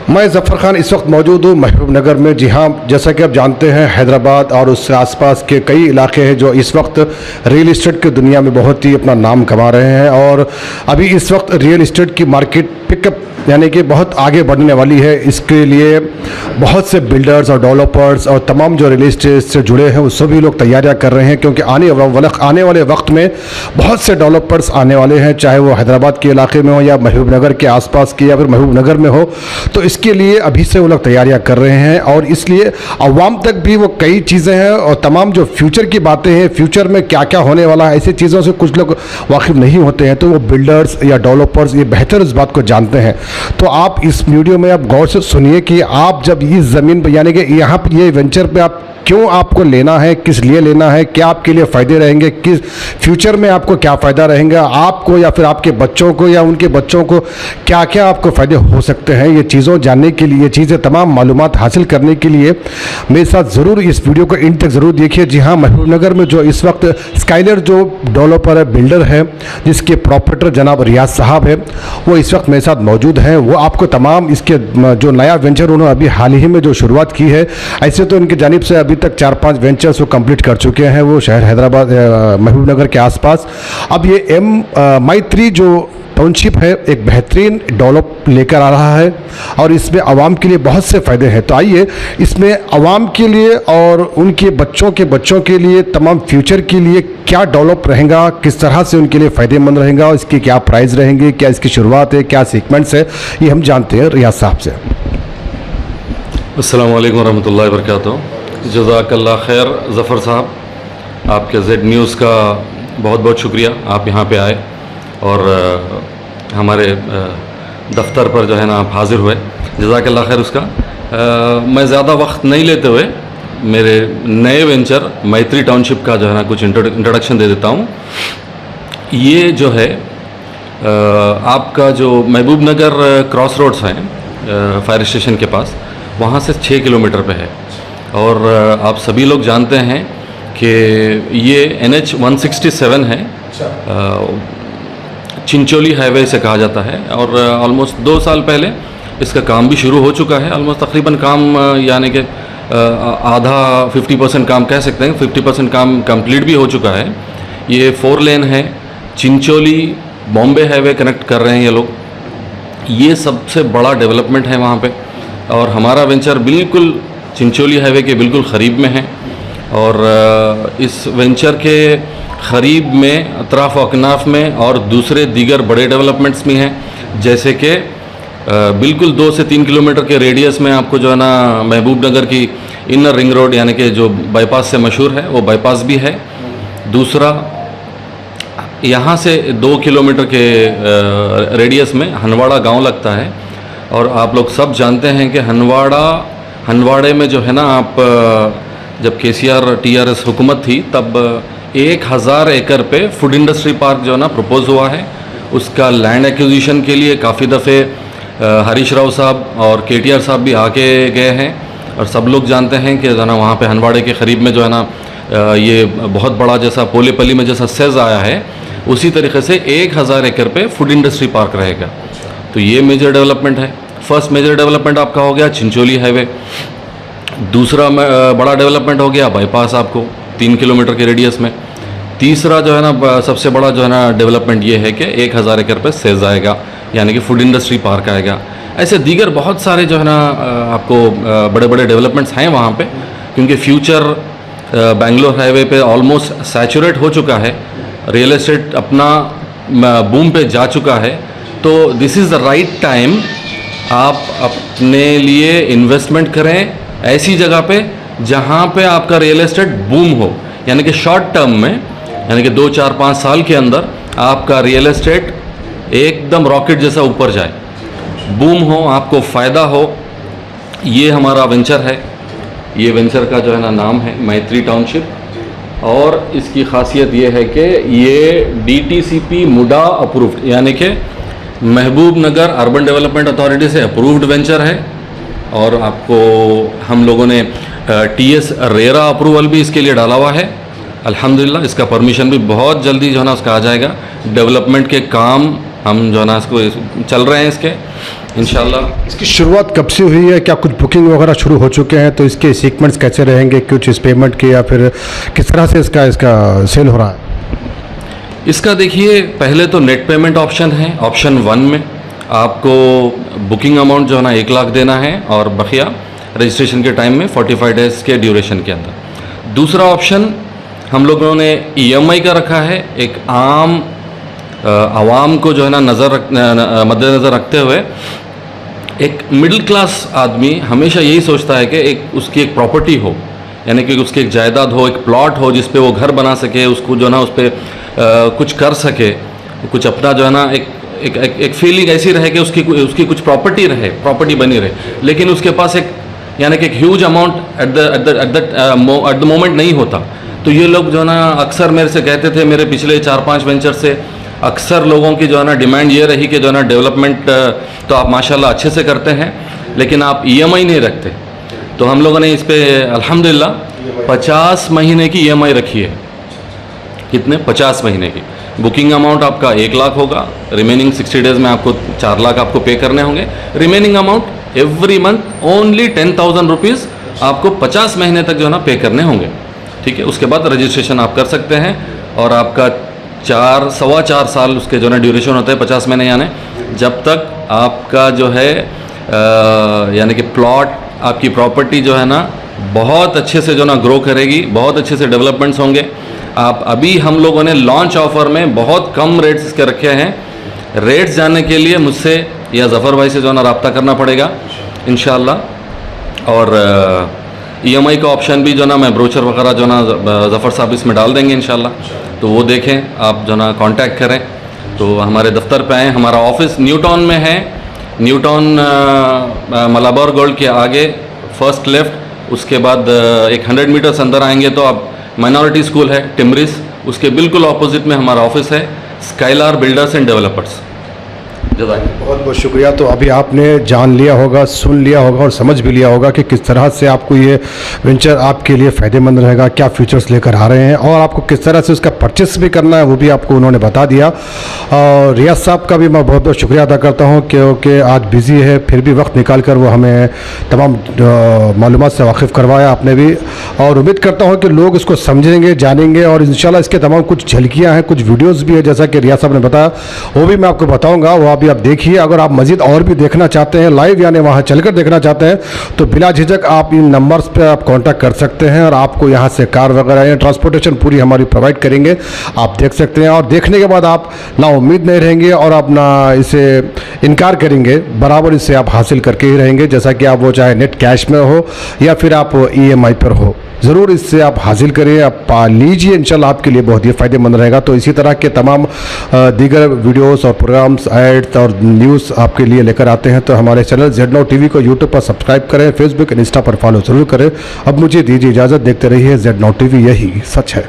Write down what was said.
मैं ज़फ़र ख़ान इस वक्त मौजूद हूँ महबूब नगर में। जी हाँ, जैसा कि आप जानते हैं हैदराबाद और उससे आसपास के कई इलाके हैं जो इस वक्त रियल इस्टेट की दुनिया में बहुत ही अपना नाम कमा रहे हैं और अभी इस वक्त रियल इस्टेट की मार्केट पिकअप यानी कि बहुत आगे बढ़ने वाली है। इसके लिए बहुत से बिल्डर्स और डेवलपर्स और तमाम जो रियल इस्टेट से जुड़े हैं वो सभी लोग तैयारियां कर रहे हैं, क्योंकि आने वाले वक्त में बहुत से डेवलपर्स आने वाले हैं, चाहे वो हैदराबाद के इलाके में हो या महबूब नगर के आसपास की या फिर महबूब नगर में हो। तो इसके लिए अभी से वो लोग तैयारियां कर रहे हैं और इसलिए अवाम तक भी वो कई चीज़ें हैं और तमाम जो फ्यूचर की बातें हैं, फ्यूचर में क्या क्या होने वाला है, ऐसी चीज़ों से कुछ लोग वाकिफ़ नहीं होते हैं। तो वो बिल्डर्स या डेवलपर्स ये बेहतर इस बात को जानते हैं। तो आप इस वीडियो में आप गौर से सुनिए कि आप जब इस ज़मीन पर यानी कि यहाँ पर ये वेंचर पे आप क्यों आपको लेना है, किस लिए लेना है, क्या आपके लिए फ़ायदे रहेंगे, किस फ्यूचर में आपको क्या फ़ायदा रहेंगे आपको या फिर आपके बच्चों को या उनके बच्चों को, क्या क्या आपको फ़ायदे हो सकते हैं। ये चीज़ों जानने के लिए, ये चीज़ें तमाम मालूमात हासिल करने के लिए मेरे साथ ज़रूर इस वीडियो को इन तक ज़रूर देखिए। जी हाँ, महबूब नगर में जो इस वक्त स्काइलर जो डेवलपर है, बिल्डर है, जिसके प्रॉपरेटर जनाब रियाज साहब है, वो इस वक्त मेरे साथ मौजूद हैं। वो आपको तमाम इसके जो नया वेंचर उन्होंने अभी हाल ही में जो शुरुआत की है, ऐसे तो इनकी जानिब से अभी तक 4-5 वेंचर्स वो कंप्लीट कर चुके हैं वो शहर हैदराबाद महबूब नगर के आसपास। अब ये माई3 जो टाउनशिप है एक बेहतरीन डेवलप लेकर आ रहा है और इसमें आवाम के लिए बहुत से फ़ायदे हैं। तो आइए इसमें आवाम के लिए और उनके बच्चों के लिए तमाम फ्यूचर के लिए क्या डेवलप रहेगा, किस तरह से उनके लिए फ़ायदेमंद रहेगा, इसकी क्या प्राइस रहेंगे, क्या इसकी शुरुआत है, क्या सीक्वेंस है, ये हम जानते हैं रियाज साहब से। अस्सलामु अलैकुम रहमतुल्लाहि व बरकातहू। जज़ाकल्लाह खैर ज़फ़र साहब, आपके जेड न्यूज़ का बहुत बहुत शुक्रिया, आप यहाँ पे आए और हमारे दफ्तर पर जो है ना आप हाज़िर हुए, जज़ाकल्लाह खैर उसका। मैं ज़्यादा वक्त नहीं लेते हुए मेरे नए वेंचर माई3 टाउनशिप का जो है ना कुछ इंट्रोडक्शन दे देता हूँ। ये जो है आपका जो महबूब नगर क्रॉस रोड्स हैं फायर स्टेशन के पास, वहाँ से 6 किलोमीटर पे है और आप सभी लोग जानते हैं कि ये NH 167 है, चिंचोली हाईवे से कहा जाता है और ऑलमोस्ट 2 साल पहले इसका काम भी शुरू हो चुका है। ऑलमोस्ट तकरीबन काम यानी कि आधा 50% काम कह सकते हैं, 50% काम कंप्लीट भी हो चुका है। ये 4 लेन है, चिंचोली बॉम्बे हाईवे कनेक्ट कर रहे हैं ये लोग। ये सबसे बड़ा डेवलपमेंट है वहाँ पे और हमारा वेंचर बिल्कुल चिंचोली हाईवे के बिल्कुल क़रीब में है और इस वेंचर के क़रीब में अतराफ़ अकनाफ में और दूसरे दीगर बड़े डेवलपमेंट्स भी हैं, जैसे कि बिल्कुल 2 से 3 किलोमीटर के रेडियस में आपको जो है ना महबूब नगर की इनर रिंग रोड यानी कि जो बाईपास से मशहूर है वो बाईपास भी है। दूसरा, यहाँ से 2 किलोमीटर के रेडियस में हनवाड़ा गांव लगता है और आप लोग सब जानते हैं कि हनवाड़े में जो है ना आप जब KCR TRS हुकूमत थी तब 1000 एकड़ पे फूड इंडस्ट्री पार्क जो है ना प्रपोज हुआ है। उसका लैंड एक्विजिशन के लिए काफ़ी दफ़े हरीश राव साहब और KTR साहब भी आके गए हैं और सब लोग जानते हैं कि जो ना वहाँ पे हनवाड़े के क़रीब में जो है ना ये बहुत बड़ा जैसा पोलेपली में जैसा सेज़ आया है, उसी तरीके से 1000 एकड़ पे फूड इंडस्ट्री पार्क रहेगा। तो ये मेजर डेवलपमेंट है। फर्स्ट मेजर डेवलपमेंट आपका हो गया चिंचोली हाईवे। दूसरा बड़ा डेवलपमेंट हो गया बाईपास आपको 3 किलोमीटर के रेडियस में। तीसरा जो है ना सबसे बड़ा जो है ना डेवलपमेंट ये है कि 1000 एकड़ पे सेज़ आएगा यानी कि फूड इंडस्ट्री पार्क आएगा। ऐसे दीगर बहुत सारे जो है ना आपको बड़े बड़े डेवलपमेंट्स हैं वहाँ पे, क्योंकि फ्यूचर बेंगलोर हाईवे पे ऑलमोस्ट सैचुरेट हो चुका है, रियल एस्टेट अपना बूम पे जा चुका है। तो this is the right time आप अपने लिए इन्वेस्टमेंट करें ऐसी जगह पे जहाँ पे आपका रियल एस्टेट बूम हो, यानी कि शॉर्ट टर्म में, यानी कि 2, 4, 5 साल के अंदर आपका रियल एस्टेट एकदम रॉकेट जैसा ऊपर जाए, बूम हो, आपको फ़ायदा हो। ये हमारा वेंचर है। ये वेंचर का जो है ना नाम है माई3 टाउनशिप और इसकी खासियत ये है कि ये DTCP मुडा अप्रूव्ड यानी कि महबूब नगर अर्बन डेवलपमेंट अथॉरिटी से अप्रूव्ड वेंचर है और आपको हम लोगों ने TS रेरा अप्रूवल भी इसके लिए डाला हुआ है। अल्हम्दुलिल्लाह इसका परमिशन भी बहुत जल्दी जो है ना उसका आ जाएगा। डेवलपमेंट के काम हम जो है ना इसको चल रहे हैं इसके इंशाल्लाह। इसकी शुरुआत कब से हुई है, क्या कुछ बुकिंग वगैरह शुरू हो चुके हैं, तो इसके सीक्वेंस कैसे रहेंगे, कुछ इस पेमेंट के या फिर किस तरह से इसका सेल हो रहा है? इसका देखिए, पहले तो नेट पेमेंट ऑप्शन है। ऑप्शन 1 में आपको बुकिंग अमाउंट जो है ना 1 लाख देना है और बकिया रजिस्ट्रेशन के टाइम में 45 डेज के ड्यूरेशन के अंदर। दूसरा ऑप्शन हम लोगों ने EMI का रखा है। एक आम आवाम को जो है ना मद्देनज़र रखते हुए, एक मिडिल क्लास आदमी हमेशा यही सोचता है कि उसकी एक प्रॉपर्टी हो, यानी कि उसकी एक जायदाद हो, एक प्लॉट हो जिस पे वो घर बना सके, उसको जो है ना उस पर कुछ कर सके, कुछ अपना जो है ना एक फीलिंग ऐसी रहे कि उसकी कुछ प्रॉपर्टी रहे, प्रॉपर्टी बनी रहे, लेकिन उसके पास एक यानी कि एक huge amount at the moment नहीं होता। तो ये लोग जो है ना अक्सर मेरे से कहते थे, मेरे पिछले 4-5 वेंचर से अक्सर लोगों की जो है ना डिमांड ये रही कि जो है ना डेवलपमेंट तो आप माशाल्लाह अच्छे से करते हैं, लेकिन आप EMI नहीं रखते। तो हम लोगों ने इस पर अल्हम्दुलिल्लाह 50 महीने की EMI रखी है। कितने? 50 महीने की। बुकिंग अमाउंट आपका 1 लाख होगा, रिमेनिंग 60 डेज़ में आपको 4 लाख आपको पे करने होंगे। Remaining amount every month only 10,000 rupees आपको 50 महीने तक जो है ना पे करने होंगे। ठीक है, उसके बाद रजिस्ट्रेशन आप कर सकते हैं और आपका 4-4.25 साल उसके जो है ना ड्यूरेशन होता है 50 महीने, यानी जब तक आपका जो है यानी कि प्लॉट, आपकी प्रॉपर्टी जो है ना बहुत अच्छे से जो ना ग्रो करेगी, बहुत अच्छे से डेवलपमेंट्स होंगे। आप अभी हम लोगों ने लॉन्च ऑफर में बहुत कम रेट्स इसके रखे हैं। रेट्स जानने के लिए मुझसे या ज़फ़र भाई से जो है ना रब्ता करना पड़ेगा इंशाअल्लाह। और EMI का ऑप्शन भी जो ना मैं ब्रोचर वगैरह जो ना ज़फ़र साहब इसमें डाल देंगे इंशाअल्लाह, तो वो देखें, आप जो ना कांटेक्ट करें। तो हमारे दफ्तर पे आएँ, हमारा ऑफिस न्यू टाउन में है। न्यू टाउन मलाबार गोल्ड के आगे फर्स्ट लेफ़्ट, उसके बाद एक 100 मीटर्स अंदर आएंगे तो आप माइनॉरिटी स्कूल है टिमरिस, उसके बिल्कुल ऑपोजिट में हमारा ऑफिस है, स्काइलार बिल्डर्स एंड डेवलपर्स। बहुत बहुत शुक्रिया। तो अभी आपने जान लिया होगा, सुन लिया होगा और समझ भी लिया होगा कि किस तरह से आपको ये वेंचर आपके लिए फ़ायदेमंद रहेगा, क्या फीचर्स लेकर आ रहे हैं और आपको किस तरह से उसका परचेस भी करना है वो भी आपको उन्होंने बता दिया। और रियाज साहब का भी मैं बहुत बहुत शुक्रिया अदा करता हूँ क्योंकि आज बिज़ी है, फिर भी वक्त निकाल कर वो हमें तमाम मालूमात से वाकिफ़ करवाया आपने भी। और उम्मीद करता हूँ कि लोग इसको समझेंगे, जानेंगे और इंशाल्लाह इसके तमाम कुछ झलकियाँ हैं, कुछ वीडियोज़ भी है जैसा कि रियाज साहब ने बताया, वो भी मैं आपको बताऊँगा, वो अभी आप देखिए। अगर आप मज़ीद और भी देखना चाहते हैं लाइव यानी वहाँ चलकर देखना चाहते हैं तो बिला झिझक आप इन नंबर्स पे आप कांटेक्ट कर सकते हैं और आपको यहाँ से कार वगैरह या ट्रांसपोर्टेशन पूरी हमारी प्रोवाइड करेंगे, आप देख सकते हैं। और देखने के बाद आप ना उम्मीद नहीं रहेंगे और आप ना इसे इनकार करेंगे, बराबर इसे आप हासिल करके ही रहेंगे, जैसा कि आप वो चाहे नेट कैश में हो या फिर आप EMI पर हो, ज़रूर इससे आप हासिल करें, आप पा लीजिए, इंशाल्लाह आपके लिए बहुत ही फ़ायदेमंद रहेगा। तो इसी तरह के तमाम दीगर वीडियोस और प्रोग्राम्स, एड्स और न्यूज़ आपके लिए लेकर आते हैं। तो हमारे चैनल Z-Now TV को यूट्यूब पर सब्सक्राइब करें, फेसबुक इंस्टा पर फॉलो ज़रूर करें। अब मुझे दीजिए इजाज़त, देखते रहिए Z-Now TV, यही सच है।